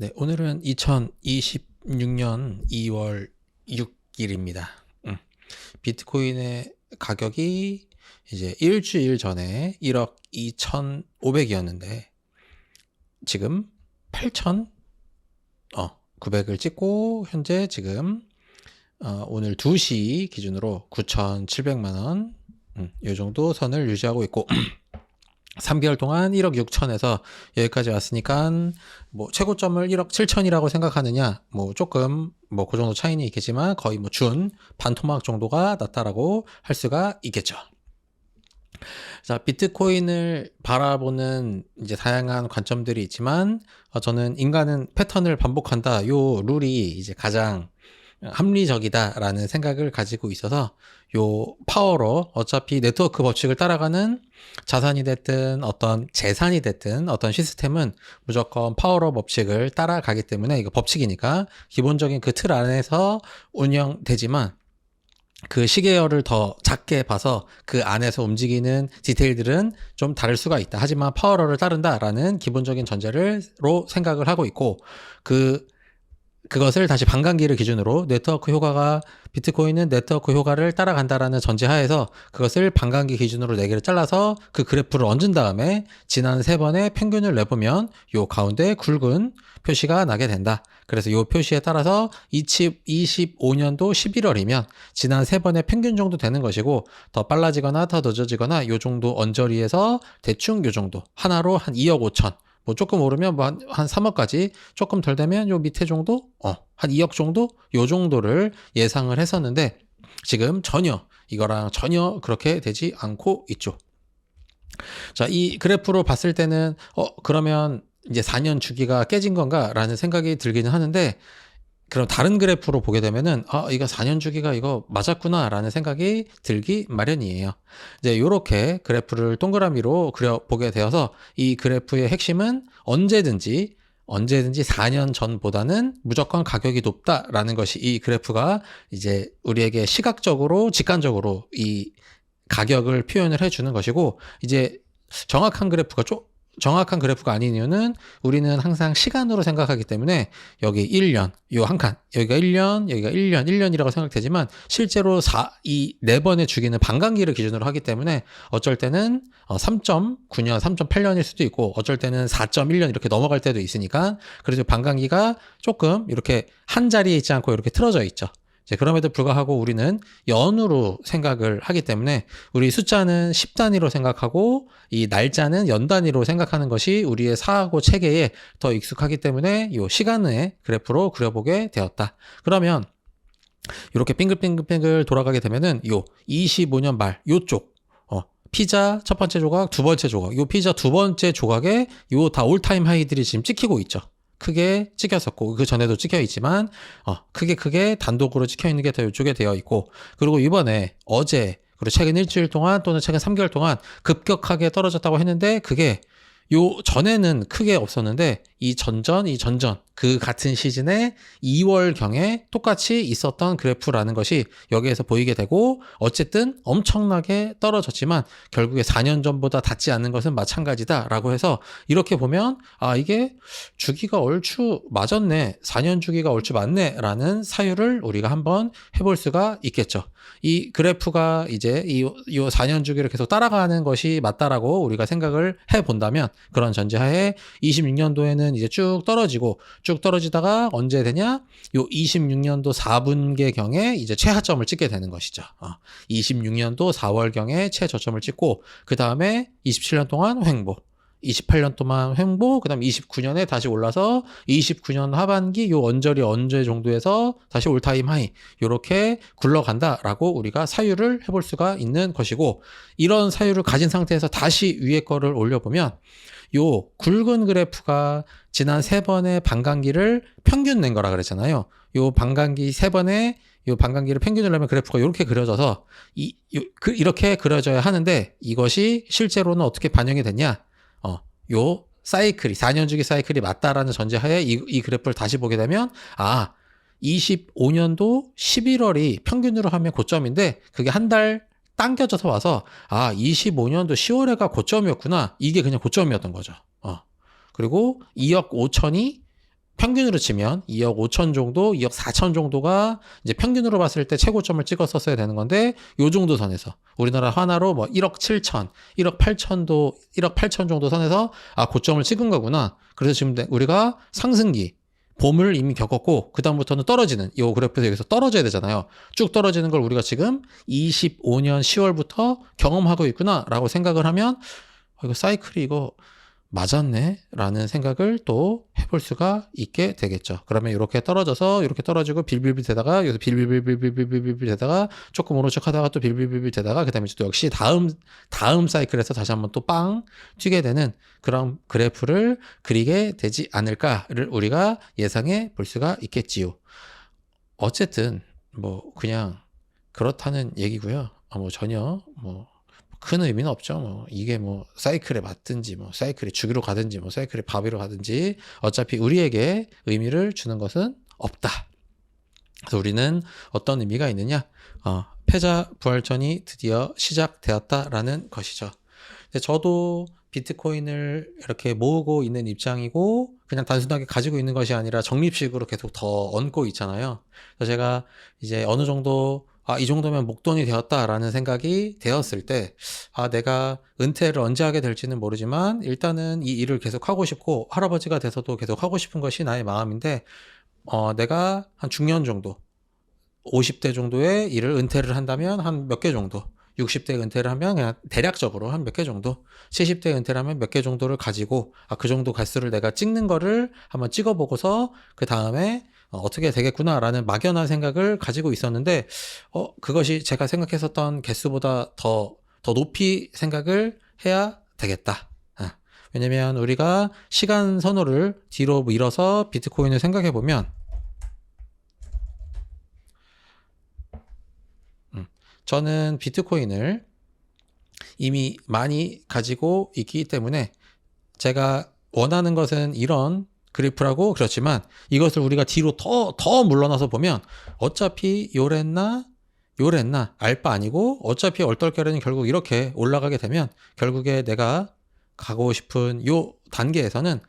네, 오늘은 2026년 2월 6일입니다. 비트코인의 가격이 이제 일주일 전에 1억 2,500이었는데 지금 8,900을 찍고 현재 지금 오늘 2시 기준으로 9,700만 원, 이 정도 선을 유지하고 있고 3개월 동안 1억 6천에서 여기까지 왔으니까 뭐 최고점을 1억 7천이라고 생각하느냐, 뭐 조금 뭐 그 정도 차이는 있겠지만 거의 뭐 준 반토막 정도가 났다라고 할 수가 있겠죠. 자, 비트코인을 바라보는 이제 다양한 관점들이 있지만 저는 인간은 패턴을 반복한다, 요 룰이 이제 가장 합리적이다라는 생각을 가지고 있어서 요 파워로 어차피 네트워크 법칙을 따라가는 자산이 됐든 어떤 재산이 됐든 어떤 시스템은 무조건 파워로 법칙을 따라가기 때문에 이거 법칙이니까 기본적인 그 틀 안에서 운영되지만 그 시계열을 더 작게 봐서 그 안에서 움직이는 디테일들은 좀 다를 수가 있다. 하지만 파워러를 따른다라는 기본적인 전제로 생각을 하고 있고 그것을 다시 반감기를 기준으로 네트워크 효과가 비트코인은 네트워크 효과를 따라간다라는 전제하에서 그것을 반감기 기준으로 4개를 잘라서 그 그래프를 얹은 다음에 지난 3번의 평균을 내보면 요 가운데 굵은 표시가 나게 된다. 그래서 요 표시에 따라서 2025년도 11월이면 지난 3번의 평균 정도 되는 것이고 더 빨라지거나 더 늦어지거나 요 정도 언저리에서 대충 요 정도 하나로 한 2억 5천, 뭐 조금 오르면 뭐 한 3억까지, 조금 덜 되면 요 밑에 정도, 한 2억 정도, 요 정도를 예상을 했었는데 지금 이거랑 전혀 그렇게 되지 않고 있죠. 자, 이 그래프로 봤을 때는 그러면 이제 4년 주기가 깨진 건가라는 생각이 들기는 하는데, 그럼 다른 그래프로 보게 되면은 이거 4년 주기가 이거 맞았구나라는 생각이 들기 마련이에요. 이제 요렇게 그래프를 동그라미로 그려보게 되어서 이 그래프의 핵심은 언제든지 4년 전보다는 무조건 가격이 높다라는 것이 이 그래프가 이제 우리에게 시각적으로 직관적으로 이 가격을 표현을 해주는 것이고, 이제 정확한 그래프가 아닌 이유는 우리는 항상 시간으로 생각하기 때문에 여기 1년, 요 한 칸, 여기가 1년, 여기가 1년이라고 생각되지만 실제로 이 4번의 주기는 반감기를 기준으로 하기 때문에 어쩔 때는 3.9년, 3.8년일 수도 있고 어쩔 때는 4.1년 이렇게 넘어갈 때도 있으니까, 그래서 반감기가 조금 이렇게 한 자리에 있지 않고 이렇게 틀어져 있죠. 그럼에도 불구하고 우리는 연으로 생각을 하기 때문에 우리 숫자는 10단위로 생각하고 이 날짜는 연 단위로 생각하는 것이 우리의 사고 체계에 더 익숙하기 때문에 이 시간의 그래프로 그려보게 되었다. 그러면 이렇게 빙글빙글 돌아가게 되면은 요 25년 말 요쪽 피자 첫 번째 조각, 두 번째 조각, 요 피자 두 번째 조각에 요 다 올타임 하이들이 지금 찍히고 있죠. 크게 찍혔었고 그 전에도 찍혀 있지만 크게 단독으로 찍혀 있는 게 더 이쪽에 되어 있고, 그리고 이번에 그리고 최근 일주일 동안 또는 최근 3개월 동안 급격하게 떨어졌다고 했는데 그게 요 전에는 크게 없었는데 이 전전 그 같은 시즌에 2월경에 똑같이 있었던 그래프라는 것이 여기에서 보이게 되고, 어쨌든 엄청나게 떨어졌지만 결국에 4년 전보다 닿지 않는 것은 마찬가지다라고 해서 이렇게 보면 이게 주기가 얼추 맞았네, 4년 주기가 얼추 맞네라는 사유를 우리가 한번 해볼 수가 있겠죠. 이 그래프가 이제 이 4년 주기를 계속 따라가는 것이 맞다라고 우리가 생각을 해본다면, 그런 전제하에 26년도에는 이제 쭉 떨어지다가 언제 되냐? 요 26년도 4분기경에 이제 최하점을 찍게 되는 것이죠. 26년도 4월경에 최저점을 찍고 그 다음에 27년 동안 횡보, 28년 동안 횡보, 그 다음 29년에 다시 올라서 29년 하반기 요 언저리 언제 정도에서 다시 올타임 하이, 요렇게 굴러간다라고 우리가 사유를 해볼 수가 있는 것이고, 이런 사유를 가진 상태에서 다시 위에 거를 올려보면 요 굵은 그래프가 지난 3번의 반감기를 평균 낸 거라 그랬잖아요. 요 반감기 3번의 요 반감기를 평균을 내면 그래프가 이렇게 그려져서 이렇게 그려져야 하는데, 이것이 실제로는 어떻게 반영이 됐냐? 요 사이클이 4년 주기 사이클이 맞다라는 전제하에 이 그래프를 다시 보게 되면 25년도 11월이 평균으로 하면 고점인데 그게 한 달 당겨져서 와서 25년도 10월에가 고점이었구나, 이게 그냥 고점이었던 거죠. 그리고 2억 5천이 평균으로 치면 2억 5천 정도, 2억 4천 정도가 이제 평균으로 봤을 때 최고점을 찍었었어야 되는 건데 요 정도 선에서 우리나라 하나로 뭐 1억 7천, 1억 8천도 1억 8천 정도 선에서 고점을 찍은 거구나. 그래서 지금 우리가 상승기 봄을 이미 겪었고 그다음부터는 떨어지는 이 그래프에서 여기서 떨어져야 되잖아요. 쭉 떨어지는 걸 우리가 지금 25년 10월부터 경험하고 있구나 라고 생각을 하면 이거 사이클이 이거 맞았네 라는 생각을 또 해볼 수가 있게 되겠죠. 그러면 이렇게 떨어져서 이렇게 떨어지고 빌빌빌 되다가 여기서 빌빌빌빌빌빌빌 되다가 조금 오른쪽 하다가 또 빌빌빌빌 되다가 그 다음에 또 역시 다음 사이클에서 다시 한번 또 빵 튀게 되는 그런 그래프를 그리게 되지 않을까를 우리가 예상해 볼 수가 있겠지요. 어쨌든 뭐 그냥 그렇다는 얘기고요. 뭐 전혀 뭐 큰 의미는 없죠. 뭐 이게 뭐 사이클에 맞든지 뭐 사이클이 주기로 가든지 뭐 사이클이 바위로 가든지 어차피 우리에게 의미를 주는 것은 없다. 그래서 우리는 어떤 의미가 있느냐? 패자 부활전이 드디어 시작되었다라는 것이죠. 근데 저도 비트코인을 이렇게 모으고 있는 입장이고 그냥 단순하게 가지고 있는 것이 아니라 적립식으로 계속 더 얹고 있잖아요. 그래서 제가 이제 어느 정도 이 정도면 목돈이 되었다라는 생각이 되었을 때, 내가 은퇴를 언제 하게 될지는 모르지만, 일단은 이 일을 계속 하고 싶고, 할아버지가 돼서도 계속 하고 싶은 것이 나의 마음인데, 내가 한 중년 정도, 50대 정도의 일을 은퇴를 한다면 한 몇 개 정도, 60대 은퇴를 하면 그냥 대략적으로 한 몇 개 정도, 70대 은퇴를 하면 몇 개 정도를 가지고, 그 정도 개수를 내가 찍는 거를 한번 찍어보고서, 그 다음에 어떻게 되겠구나라는 막연한 생각을 가지고 있었는데, 그것이 제가 생각했었던 개수보다 더 높이 생각을 해야 되겠다. 왜냐면 우리가 시간 선호를 뒤로 밀어서 비트코인을 생각해 보면, 저는 비트코인을 이미 많이 가지고 있기 때문에 제가 원하는 것은 이런 그래프라고 그렇지만 이것을 우리가 뒤로 더 물러나서 보면 어차피 요랬나 알바 아니고 어차피 얼떨결에는 결국 이렇게 올라가게 되면 결국에 내가 가고 싶은 요 단계에서는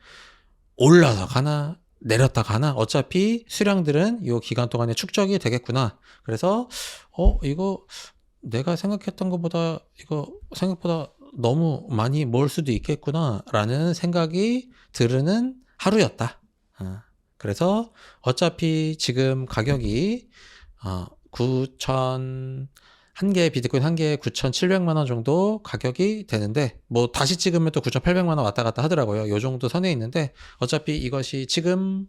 올라서 가나 내렸다 가나 어차피 수량들은 요 기간 동안에 축적이 되겠구나. 그래서 이거 내가 생각했던 것보다 이거 생각보다 너무 많이 모을 수도 있겠구나 라는 생각이 들는 하루였다. 그래서 어차피 지금 가격이 한 개 비트코인 한 개에 9,700만 원 정도 가격이 되는데 뭐 다시 찍으면 또 9,800만 원 왔다 갔다 하더라고요. 요 정도 선에 있는데 어차피 이것이 지금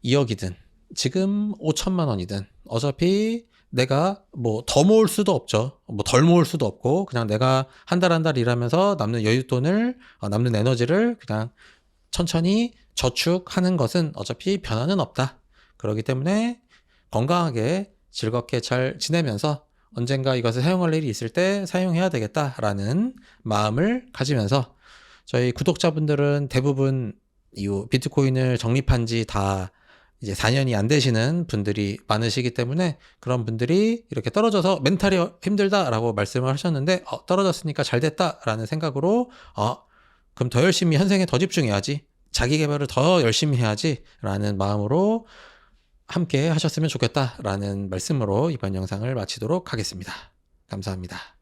2억이든 지금 5천만 원이든 어차피 내가 뭐 더 모을 수도 없죠. 뭐 덜 모을 수도 없고 그냥 내가 한 달 일하면서 남는 여윳돈을 남는 에너지를 그냥 천천히 저축하는 것은 어차피 변화는 없다. 그렇기 때문에 건강하게 즐겁게 잘 지내면서 언젠가 이것을 사용할 일이 있을 때 사용해야 되겠다라는 마음을 가지면서 저희 구독자분들은 대부분 이 비트코인을 적립한 지 다 이제 4년이 안 되시는 분들이 많으시기 때문에 그런 분들이 이렇게 떨어져서 멘탈이 힘들다라고 말씀을 하셨는데 떨어졌으니까 잘 됐다라는 생각으로 그럼 더 열심히 현생에 더 집중해야지 자기 개발을 더 열심히 해야지 라는 마음으로 함께 하셨으면 좋겠다라는 말씀으로 이번 영상을 마치도록 하겠습니다. 감사합니다.